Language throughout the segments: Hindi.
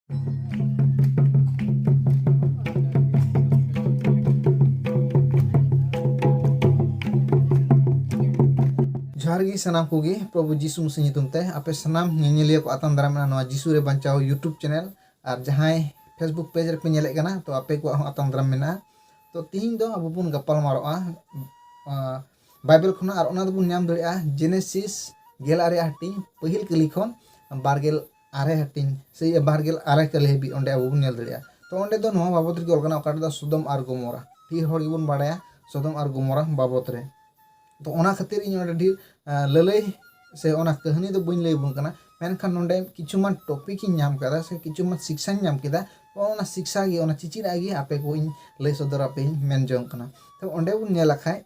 जोहार गी सनाम कोगी प्रभु जीसु मसीह ᱧᱩᱛᱩᱢ ᱛᱮ ᱟᱯᱮ ᱥᱟᱱᱟᱢ ᱧᱮᱧᱮᱞᱤᱭᱟᱹ ᱠᱚ ᱟᱛᱟᱝ ᱫᱟᱨᱟᱢ ᱱᱚᱣᱟ ᱡᱤᱥᱩᱨᱮ ᱵᱟᱧᱪᱟᱣ यूट्यूब चैनल और जहां फेसबुक पेज रे पे नेले कना तो आपे को आतंग दाराम मेना तो तीन दो अब बुन गपाल मारोआ बाइबल खना और ओना बुन नाम दड़िया जेनेसिस गेल आरे हटिंग पहिल कली खन बारगेल आरे हटिंग से बारगेल आरे कले भी ओंडे अब बुन नेल दड़िया तो ओंडे दो नवा बाबत रे गल कना ओकाटे दो सदम और गोमोरा ढेर होड़ गिबुन बाड़ाया सदम और गोमोरा बाबत रे तो ओना खातिर इन ओंडे ढेर ललई से ओना कहानी दो बइन लई बुन कना मेनखान नोंडे किछुमान टॉपिक इन नाम कदा से किछुमान शिक्षा नाम केदा ओना शिक्षा गे ओना चिचिरा गे आपे को इन लई सदर आपे मेन जंग कना तो ओंडे बुन नेला खाय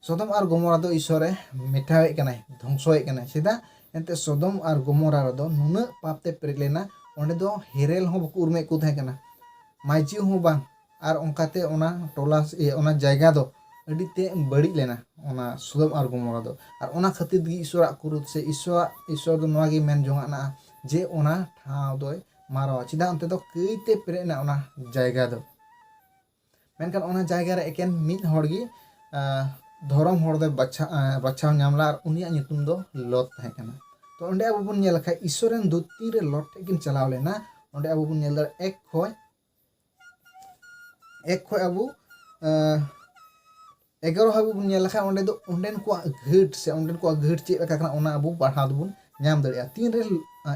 सदम और गोमोरा दो ईश्वरे मेटावे कनाय ध्वंसोय कनाय सेदा एंते सदम और गोमोरा दो नुना पापते पेरेक लेना ओंडे दो हेरेल हो बको उर्मे को थाय कना माइजी हो बांग और ओंकाते ओना टोला ओना जायगा दो अडिते बड़ी लेना ओना सदम और गोमोरा दो और ओना खातिर गी ईश्वरा कुरुत से ईश्वर दो नवा गे मेन जोंगाना जे ओना ठाव दोय मारवा चिदा अंते दो कईते पेरेना ओना जायगा दो मेनखान ओना जायगा रे एकेन मिद हड़ गी धरम हड़ दो बाछाव नामला और उनिया ᱧᱩᱛᱩᱢ दो लॉट थाय कना तो ओंडे अब बुन नेल खाय ईश्वरन दूती रे लॉट किन चलाव लेना ओंडे अब बुन नेल एक खोय अब 11 हाबु बुन नेल खाय ओंडे दो ओंडेन को घाट से ओंडेन को घाट चे लका कना ओना अब पढ़ा दबुन नाम दड़िया तीन रे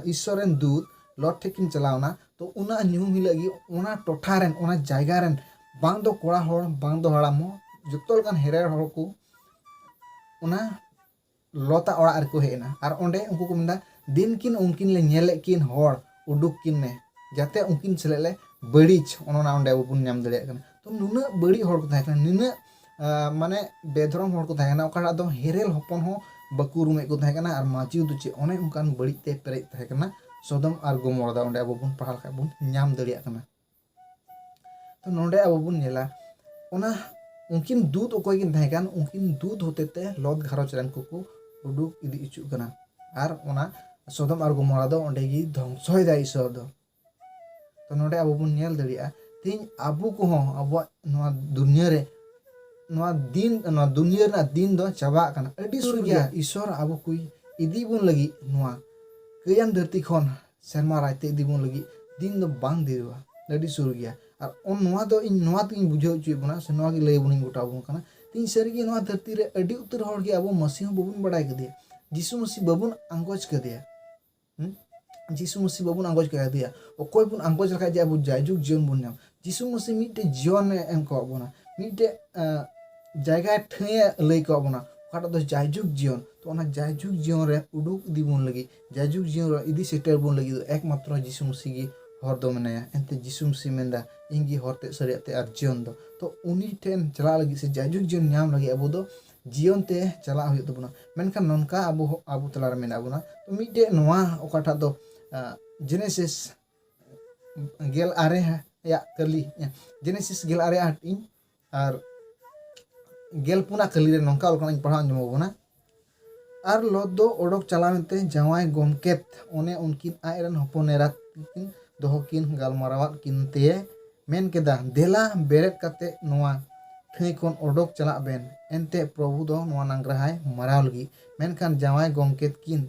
ईश्वरन दूत लॉट ठेकिन चलावना तो उना न्यूम हिलगी ओना टोठारेन ओना जायगारेन बांग दो कोड़ा हड़ बांग दो हड़ामो जतोल कान हेरेर हड़ को ओना लता ओड़ा रे को हेना और ओंडे उनको को मिंदा दिन किन उनकिन ले नेले किन हड़ उडुक किन में जाते उनकिन सेले बड़ीच ओना ओंडे अब बुन नाम दड़िया कना तो नुना बड़ी हड़ को थाय कना निना माने बेधरम हड़ को थाय कना ओकाडा दो हेरेल हपन हो बकु रुमे को थाय कना और माची दु चे ओने उनकान बड़ी ते पेरे थाय कना सदम और गोमोरा दा ओंडे अब बुन पढ़ाल खाय बुन नाम दड़िया कना तो नोंडे अब बुन नेला ओना उनकिन दूत ओकोय किन थाय कान उनकिन दूत होतेते लॉट घारोच रन को उडुक इदी इचु कना और ओना सदम और गोमोरा दो ओंडे गी ध्वंसोय दा ईश्वर दो तो नोंडे अब बुन नेल दड़िया तीन आबु को हो अब नवा दुनिया रे नवा दुनिया ना दिन दो चाबा कना अडी सुर गया ईश्वर अब कोई इदी बुन लगी नवा कयान धरती खन शर्मा रायते इदी बुन लगी दिन दो बांग दिरवा अडी सुर गया और ओन नवा दो इन नवा तिन बुझाव छु बना से नवा गे लई बुन गोटा बुन कना तीन सरी गे नवा धरती रे अडी उतर हड़ गे अब मसीह बबुन बडाय कदिया जीसु मसीह बबुन अंगोज कदिया जीसु मसीह बबुन अंगोज कदिया ओकोय बुन अंगोज लखा जे अब जायजुग जीवन बुन नाम जीसु मसीह मिटे जीवन एम को बना मिटे जायगा ठय लई को बना ओकाटा दो जायजुग जीवन तो ओना जायजुग जीवन रे उडुक इदी बुन लगी जायजुग जीवन रे इदी सेटर बुन लगी तो एकमात्र जीसु मसीह गे हर दो मेनाया एंते जीसु मसीह मेंदा इंगी हरते सरियाते और जीवन दो तो उनी ठेन चला लगी से जायजुग जीवन नाम लगी अब दो जीवन ते चला हुई तबना मेनखान नोनका अब तलार मेना बुना तो मिटे नवा ओकाटा दो जेनेसिस गेल आरे या कली जेनेसिस गेल आरे हटिंग और गेल पुना कली रे नोनका लकना पढ़ा जमो बुना और लॉट दो ओडोक चलावेंते जवाय गोमकेत ओने उनकिन आयरन हपनेरा किन दोहकिन गालमारावात किनते मेन केदा देला बेरेट काते नोआ ठई कोन ओडोक चला बेन एंते प्रभु दो नोआ नांग्राहाय माराव लगी मेनखान जवाय गोमकेत किन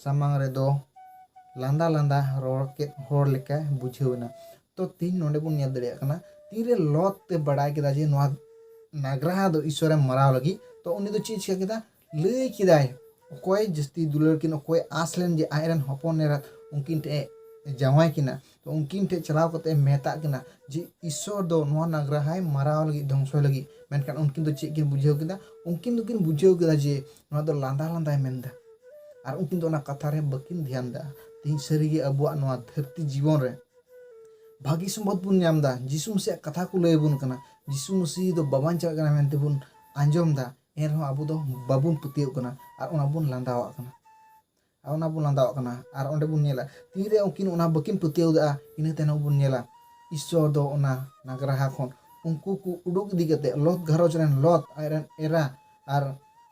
सामांग रे दो लांदा लांदा रोड के होड़ लेका बुझेवना तो तीन नोंडे बुन नेल दड़िया कना तीरे लॉट ते बडाय केदा जे नोआ नाग्राहा दो ईश्वरे माराव लगी तो उनी दो चीज केदा लई केदाय ओकोय जस्ती दुलर किन ओकोय आसलेन जे आयरन हपनेरा उनकिन ते जावाय किना तो उनकिन ठे चलाव कते मेहता किना जे ईश्वर दो नोआ नाग्राहाय माराव लगी ध्वंसोय लगी मेनखान उनकिन दो चेक किन बुझेव केदा उनकिन दो किन बुझेव केदा जे नोआ दो लांदा लांदाय मेनदा और उनकिन दो ना कथा रे बकिन ध्यान दा तीन सरीगे अबुआ नोआ धरती जीवन रे भागी सम्बत बुन नामदा जीसु मसीह कथा को लय बुन कना जीसु मसीह दो बाबान चा कना मेनते बुन आंजम दा एन हो अबु दो बाबुन पुतियो कना और ओना बुन लांदावा कना और ओंडे बुन नेला तीरे उनकिन ओना बकिन पुतियो दा इने तेनो बुन नेला ईश्वर दो ओना नागराहा खन उनको को उडुक इदी कते लॉट घरोज रेन लॉट आयरन एरा और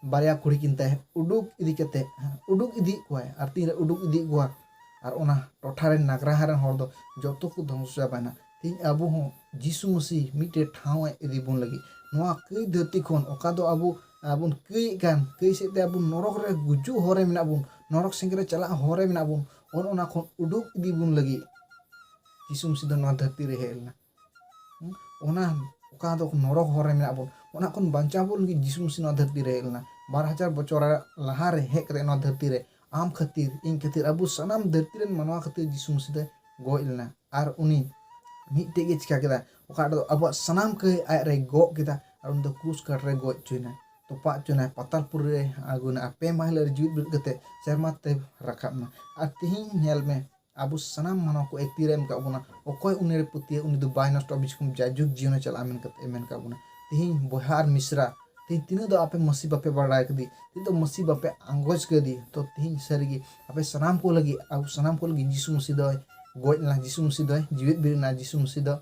बारिया कुड़ी किनते उडुक इदी कते उडुक इदी कोय और तीरे उडुक इदी गोवा और ओना टोठा रे नागराहा रे हर दो जतो को ध्वंस चाबाना तीन अबो हो जीसु मसीह मिटे ठाव इदी बुन लगी नोआ कई धरती खन ओका दो अबो अबुन कई गान कई सेते अबुन नरक रे गुजु हरे मेना बुन नरक सेंगे रे चला हरे मेना बुन और ओना खन उडुक इदी बुन लगी जीसु मसीह दो नोआ धरती रे हेलना ओना ओका दो नरक हरे मेना बुन ओना खन बांचा बुन लगी जीसु मसीह नोआ धरती रे हेलना 12,000 बचर लहा रे हे करे नोआ धरती रे आम खातिर इन खातिर अबु सनाम धरती रे मनवा खातिर जीसु मसीह दो गोइलना और उनी मिटे के चिका केदा ओका दो अब सनाम के आय रे गो केदा और उन दो क्रूस काट रे गो चुना तो पा चुना पतालपुर रे आगुना पे माहले रे जीवित बिल कते शर्मा ते रखाबना और तिहिं नेल में अबु सनाम मानव को एक तीर एम काबुना ओकोय उनी रे पुतिए उनी दो बाय नष्ट अबिचकुम जाजुग जीवन चला मेन कते मेन काबुना तिहिं बोहार मिश्रा तिहिं तीन दो आपे मसी बापे बड़ाय कदी ती दो मसी बापे आंगोज कदी तो तिहिं सरगी आपे सनाम को लगी अब सनाम को लगी जीसु मसीह दो गोइलना जीसु मसीह दो जीवित बिलना जीसु मसीह दो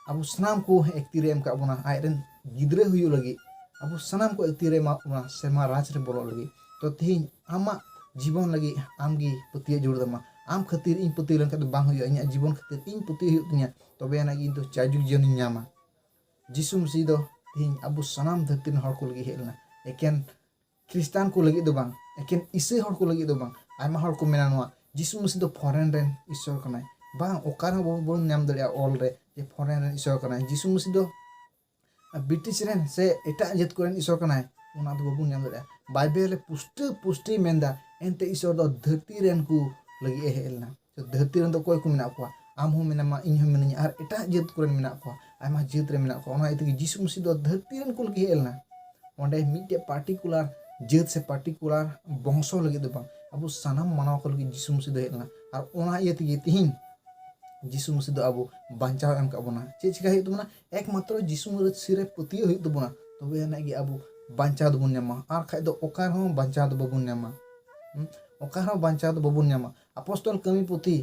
अब सनाम को एक तीर एम काबुना आयरन गिद्रे हुयु लगी अब सनाम को एक तीर एम काबुना सेमा राज रे बोलो लगी तो तिहिं आमा जीवन लगी आमगी पुतिए जुड़ दमा आम खातिर इन पुतिए लन का बांग हुयु इन्या जीवन खातिर इन पुतिए हुयु तिन्या तबे ना इन तो चाजुग जीवन न्यामा जीसु मसीह दो तिहिं अब सनाम धरती हर को लगी हेलना एकेन ख्रिस्टान को लगी दो बांग एकेन ईसाई हर को लगी दो बांग आयमा हर को मेना नोआ जीसु मसीह दो फॉरेन रेन ईश्वर कनाय बांग ओकार बोन नाम दरिया ऑल रे जे फॉरेन रेन ईश्वर कनाय जीसु मसीह दो ब्रिटिश रेन से एटा जेत कोरेन ईश्वर कनाय ओना दो बाबू नाम दरिया बाइबल रे पुष्टि मेंदा एनते ईश्वर दो धरती रेन को लगी हेलना तो धरती रेन दो कोय को मेना को आम हो मेना इन हो मेना और एटा जेत कोरेन मेना को आयमा जेत रे मेना को ओना इतगी जीसु मसीह दो धरती रेन को लगी हेलना ओंडे मिटे पार्टिकुलर जेत से पार्टिकुलर वंशो लगी दो बांग अब सनाम मानव को लगी जीसु मसीह दो हेलना और ओना इतगी तिहिं जीसु मसीह दो अब बांचाव एम काबोना चे चिका हुई तबना एकमात्र जीसु मसीह रे पति हुई तबना तबे ना गे अब बांचाव दो बुन न्यामा और खाय दो ओकार हो बांचाव दो बबुन न्यामा ओकार हो बांचाव दो बबुन न्यामा अपोस्टल कमी पुथी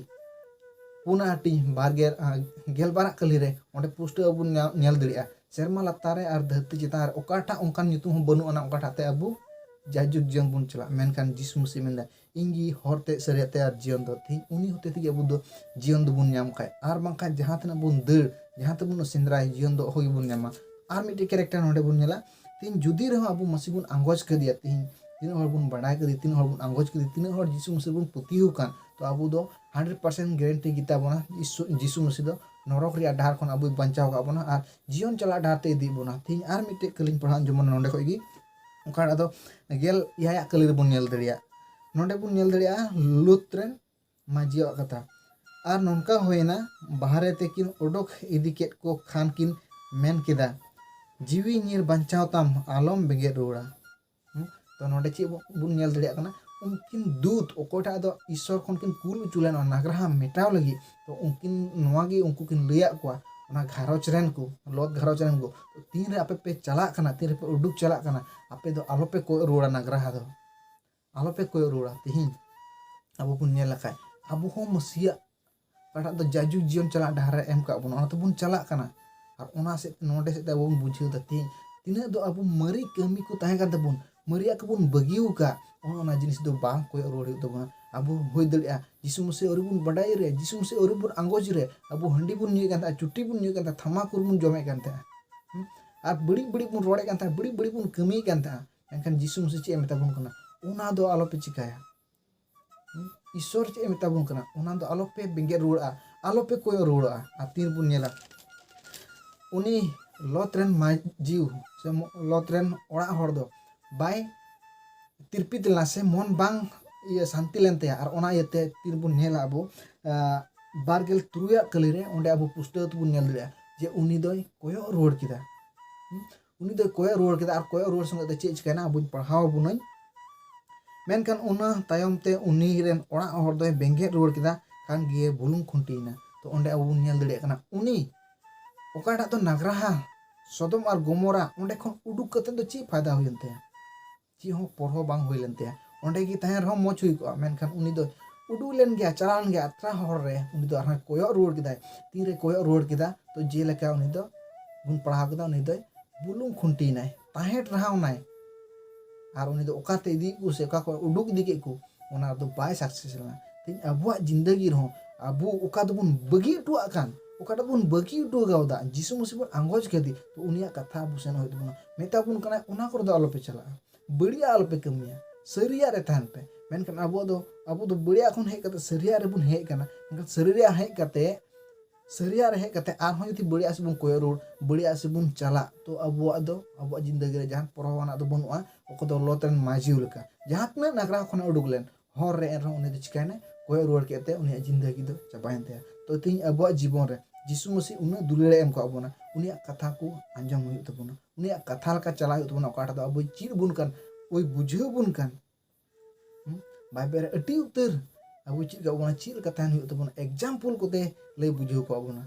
पुना टी बारगेर गेलबारा कली रे ओंडे पुष्ट अब नेल दरिया सेरमा लतारे और धरती चितार ओकाटा ओंकान नितु हो बनु अना ओकाटा ते अब जाजुग जीवन बुन चला मेनकान जीसु मसीह मेंदा इंगी हरते सरियाते और जीवन दो थी उनी होते थी अब दो जीवन दो बुन न्याम खाय और बांका जहां तना बुन दड़ जहां तक बुन सिंद्राय जीवन दो होई बुन न्यामा और मिटे कैरेक्टर नोडे बुन नेला तीन जुदी रहो अब मसीह बुन आंगोज कर दिया तीन हर बुन बड़ाय कर तीन हर बुन आंगोज कर तीन हर जीसु मसीह बुन पुतिहु कान तो अब दो 100% गारंटी गीता बना जीसु मसीह दो नरक रे डार खन अब बंचाव का बना और जीवन चला डार ते इदी बना तीन और मिटे कलिन पढ़ा जमन नोडे खगी ओका दो गेल याया कली बुन नेल दरिया नोडे बुन नेल दरिया लुत्रेन माजिया कथा और नोनका होइना बाहरे ते किन ओडोक इदी केट को खान किन मेन केदा जीवी नीर बंचाव ताम आलम बेगे रोड़ा तो नोडे चे बुन नेल दरिया कना उनकिन दूत ओकोटा दो ईश्वर खन किन कुल चुलेन नागराहा मेटाव लगी तो उनकिन नोवागी उनको किन लैया को ओना घारोच रेन को लोत घारोच रेन को तो तीन रे आपे पे चला कना तीन रे पे उडुक चला कना आपे दो आलोपे को रोड़ा नागराहा दो आलोपे को रोड़ा तिहिं अब बुन नेल खाय अब हो मसीहा कटा दो जाजुग जीवन चला डाहर एम का बुन ओना तो बुन चला कना और ओना से नोडे से अब बुझियो द तिना दो अब मरी कमी को ताहे का तबुन मरिया को बुन बगियो का ओना जिनिस दो बांग को रोड हो तबना अब होय दलिया जीसु मसीह और बुन बडाई रे जीसु मसीह और बुन आंगोज रे अब हंडी बुन न्यू कांता चुट्टी बुन न्यू कांता थमाकुर बुन जमे कांता और बड़ी बड़ी बुन रोडे कांता बड़ी बड़ी बुन कमी कांता एनखान जीसु मसीह चे मेता बुन कना ओना दो आलोपे चिकाया ईश्वर चे मेता बुन कना ओना दो आलोपे बेंगे रोड़ा आलोपे कोय रोड़ा आ तीन बुन नेला उनी लॉट्रेन माजीव से लॉट्रेन ओड़ा हर दो बाय तिरपित ला से मन बांग ये शांति लेनते और ओना येते तीन बुन नेला अबो बारगेल तुरुया कली रे ओंडे अबो पुस्तक बुन नेल दरिया जे उनी दोय कोयो रोड किदा उनी दोय कोयो रोड किदा और कोयो रोड संगे चे चिकाना अबो पढ़ाव बुनय मेनकान उना तायम ते उनी रेन ओड़ा हर दोय बेंगे रोड किदा कान गिए बुलुंग खुंटीना तो ओंडे अबो बुन नेल दरिया कना उनी ओकाटा तो नागराहा सदम और गोमोरा ओंडे खन उडुक कते दो ची फायदा हुयनते ची हो पढ़ो बांग हुयलनते ओंडे गी ताहे रह मोच हुई को मेनखान उनी दो उडु लेन गया चलान गया अत्रा हर रे उनी दो आर कोयो रोड किदा तीन रे कोयो रोड किदा तो जे लेका उनी दो गुन पढ़ा किदा उनी दो बुलुंग खुंटी नाय ताहेट रहाव नाय आर उनी दो ओकाते इदी को से का को उडुक इदी के को ओना दो बाय सक्सेस ना ᱛᱤᱧ ᱟᱵᱚᱣᱟᱜ ᱡᱤᱱᱫᱟᱜᱤ ᱨᱮᱦᱚᱸ ᱟᱵᱚ ᱚᱠᱟ ᱫᱚᱵᱚᱱ ᱵᱟᱹᱜᱤ ᱦᱚᱴᱚᱣᱟᱜ ᱠᱟᱱ ᱚᱠᱟᱴᱟᱜ ᱵᱚᱱ ᱵᱟᱹᱜᱤ ᱦᱚᱴᱚ ᱠᱟᱣᱫᱟ ᱡᱤᱥᱩ ᱢᱟᱹᱥᱤ ᱵᱚᱱ ᱟᱸᱜᱚᱪ ᱠᱮᱫᱮ ᱛᱚ ᱩᱱᱤᱭᱟᱜ ᱠᱟᱛᱷᱟ ᱟᱵᱚ ᱥᱮᱱ ᱦᱩᱭᱩᱜ ᱛᱟᱵᱚᱱᱟ ᱢᱮᱛᱟ ᱵᱚᱱ ᱠᱟᱱᱟ ᱚᱱᱟ ᱠᱚᱨᱮ ᱫᱚ ᱟᱞᱚᱯᱮ ᱪᱟᱞᱟᱜᱼᱟ ᱵᱟᱹᱲᱤᱡᱟᱜ ᱟᱞᱚᱯᱮ ᱠᱟᱹᱢᱤᱭᱟ ᱥᱟᱹᱨᱤᱭᱟᱜ ᱨᱮ ᱛᱟᱦᱮᱱ ᱯᱮ ᱢᱮᱱᱠᱷᱟᱱ ᱟᱵᱚ ᱫᱚ ᱵᱟᱹᱲᱤᱡᱟᱜ ᱠᱷᱚᱱ ᱦᱮᱡ ᱠᱟᱛᱮ ᱥᱟᱹᱨᱤᱭᱟᱜ ᱨᱮᱵᱚᱱ ᱦᱮᱡ ᱠᱟᱱᱟ ᱢᱮᱱᱠᱷᱟन ᱥᱟᱹᱨᱤᱭᱟᱜ ᱨᱮ ᱦᱮᱡ ᱠᱟᱛᱮ ᱟᱨᱦᱚᱸ ᱡᱩᱫᱤ ᱵᱟᱹᱲᱤᱡᱟᱜ ᱥᱮᱫ ᱵᱚᱱ ᱠᱚᱭᱚᱜ ᱨᱩᱣᱟᱹᱲ ᱵᱟᱹᱲᱤᱡᱟᱜ ᱥᱮᱫ ᱵᱚᱱ ᱪᱟᱞᱟᱜ ᱛᱚ ᱟᱵᱚᱣᱟᱜ ᱡᱤᱱᱫᱟᱜᱤ ᱨᱮ ᱡᱟᱦᱟᱱ ᱯᱚᱨᱚᱵᱟᱱᱟᱜ ᱫᱚ ᱵᱟᱹᱱᱩᱜᱼᱟ ᱚᱠᱚᱭ ᱫᱚ ᱞᱚᱛ ᱨᱮᱱ ᱢᱟᱹᱡᱷᱤ ᱞᱮᱠᱟ ᱡᱟᱦᱟᱸ ᱛᱤᱱᱟᱹᱜ ᱱᱟᱜᱽᱨᱟ ᱠᱷᱚᱱᱮ ᱩᱰᱩᱠ ᱞᱮᱱ ᱦᱚᱨ ᱨᱮ ᱮᱱᱨᱮᱦᱚᱸ ᱩᱱᱤ ᱫᱚ ᱪᱤᱠᱟᱭᱱᱟ ᱠᱚᱭᱚᱜ ᱨᱩᱣᱟᱹᱲ ᱠᱮᱫ ᱛᱮ ᱩᱱᱤᱭᱟᱜ ᱡᱤᱱᱫᱟᱜᱤ ᱫᱚ ᱪᱟᱵᱟᱭᱮᱱ ᱛᱟᱭᱟ ᱛᱚ ᱛᱮᱦᱮᱧ ᱟᱵᱚᱣᱟᱜ ᱡᱤᱵᱚᱱ ᱨᱮ ᱡᱤᱥᱩ ᱢᱟᱹᱥᱤ ᱩᱱᱟᱹᱜ ᱫᱩᱞᱟᱹᱲᱮ ᱮᱢ ᱠᱟᱜ ᱵᱚᱱᱟ ᱩᱱᱤᱭᱟᱜ ᱠᱟᱛᱷᱟ ᱠᱚ ᱟᱸᱡᱚᱢ ᱦᱩᱭᱩᱜ ᱛᱟᱵᱚᱱᱟ ᱩᱱᱤᱭᱟᱜ ᱠᱟᱛᱷᱟ ᱞᱮᱠᱟ ᱪᱟᱞᱟᱜ ᱦᱩᱭᱩᱜ ᱛᱟᱵᱚᱱᱟ ᱚᱠᱟᱴᱟᱜ ᱫᱚ ᱟᱵᱚ ᱪᱮᱫ ᱵᱚᱱ ᱠᱟᱱ ওই বুঝাও বন কান বাইবেল আটি উত্তর আবু চিত গাবনা চিল কা তাহন হুᱭᱩᱜ ᱛᱟᱵᱚᱱᱟ एग्जांपल कोते लay बुझाव को आबोना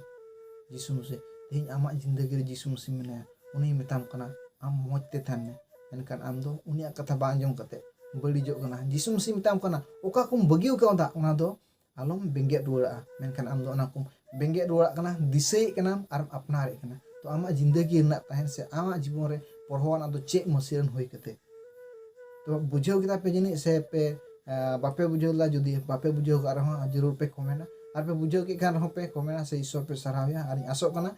जिसु मसीह तेहिं आमाग जिंदगी रे जिसु मसीह मेनाया उनी मेताम कना आम मौज ते थान में एनकान आम दो उनिया कथा बा आंजम कते बड़ीजो कना जिसु मसीह मेताम कना ओका कुम बगियो कावदा ओना दो आलम बेंगे रुवाड़ा मेनकान आम दो ओना कुम बेंगे रुवाड़ा कना दिसई कना आर अपनारे कना तो आमाग जिंदगी रना ताहन से आमाग जीवन रे पढ़वाना दो चे मसीह रन होई कते तो बुझाव किता पे जनी से पे बापे बुझावला जुदी बापे बुझाव का रहो जरूर पे कमेना आर पे बुझाव के खान रहो पे कमेना से ईश्वर पे सराहया आर आसो कना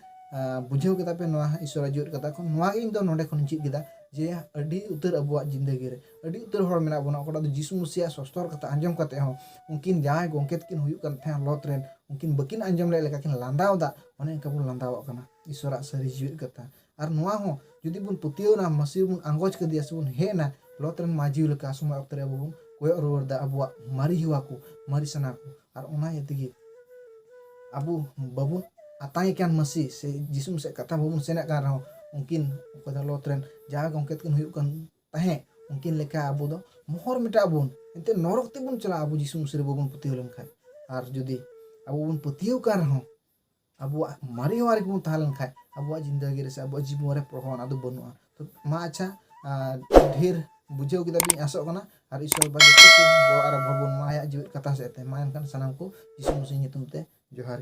बुझाव किता पे नोआ ईश्वर जुर कथा को नोआ गे इन दो नोडे खन चित किदा जे अडी उतर अबुआ जिंदगी रे अडी उतर हर मेना बना ओकटा दो जिसु मसीह सस्तर कथा आंजम कते हो उनकिन जाय गोंकेत किन हुयु कन थे लॉट रेन उनकिन बकिन आंजम ले लेका किन लांदावदा ओने का बुन लांदाव कना ईश्वरा सरी जुर कथा आर नोआ हो जुदी बुन पुतियोना मसीह बुन आंगोज कदिया से बुन हेना लॉट रेन माजी लेका समय अक्तरे बुन कोय रोरदा अबुआ मारी हुआ को मारी सना को आर ओना यतिगी अबु बाबुन आताई कान मसीह से जिसुम से कथा बाबुन सेना कान रहो उनकिन ओकदा लॉट्रेन जा गोंकेत किन हुयु कन ताहे उनकिन लेका अबु दो मोहर मिटा बुन एते नरक ते बुन चला अबु जिसुम से बाबुन पुतियो लन खाय आर जुदी अबु बुन पुतियो कान रहो अबुआ मारी हुआ रे बुन तालन खाय अबुआ जिंदगी रे से अबुआ जीवन रे प्रभाव आदो बनुआ तो मा अच्छा ढेर बुझाव किदा बिन आसो कना आर ईश्वर बाजे को आर भगवान माया जीवित कथा से ते मायन कान सनाम को जिसु मसीह नितुम ते जोहार।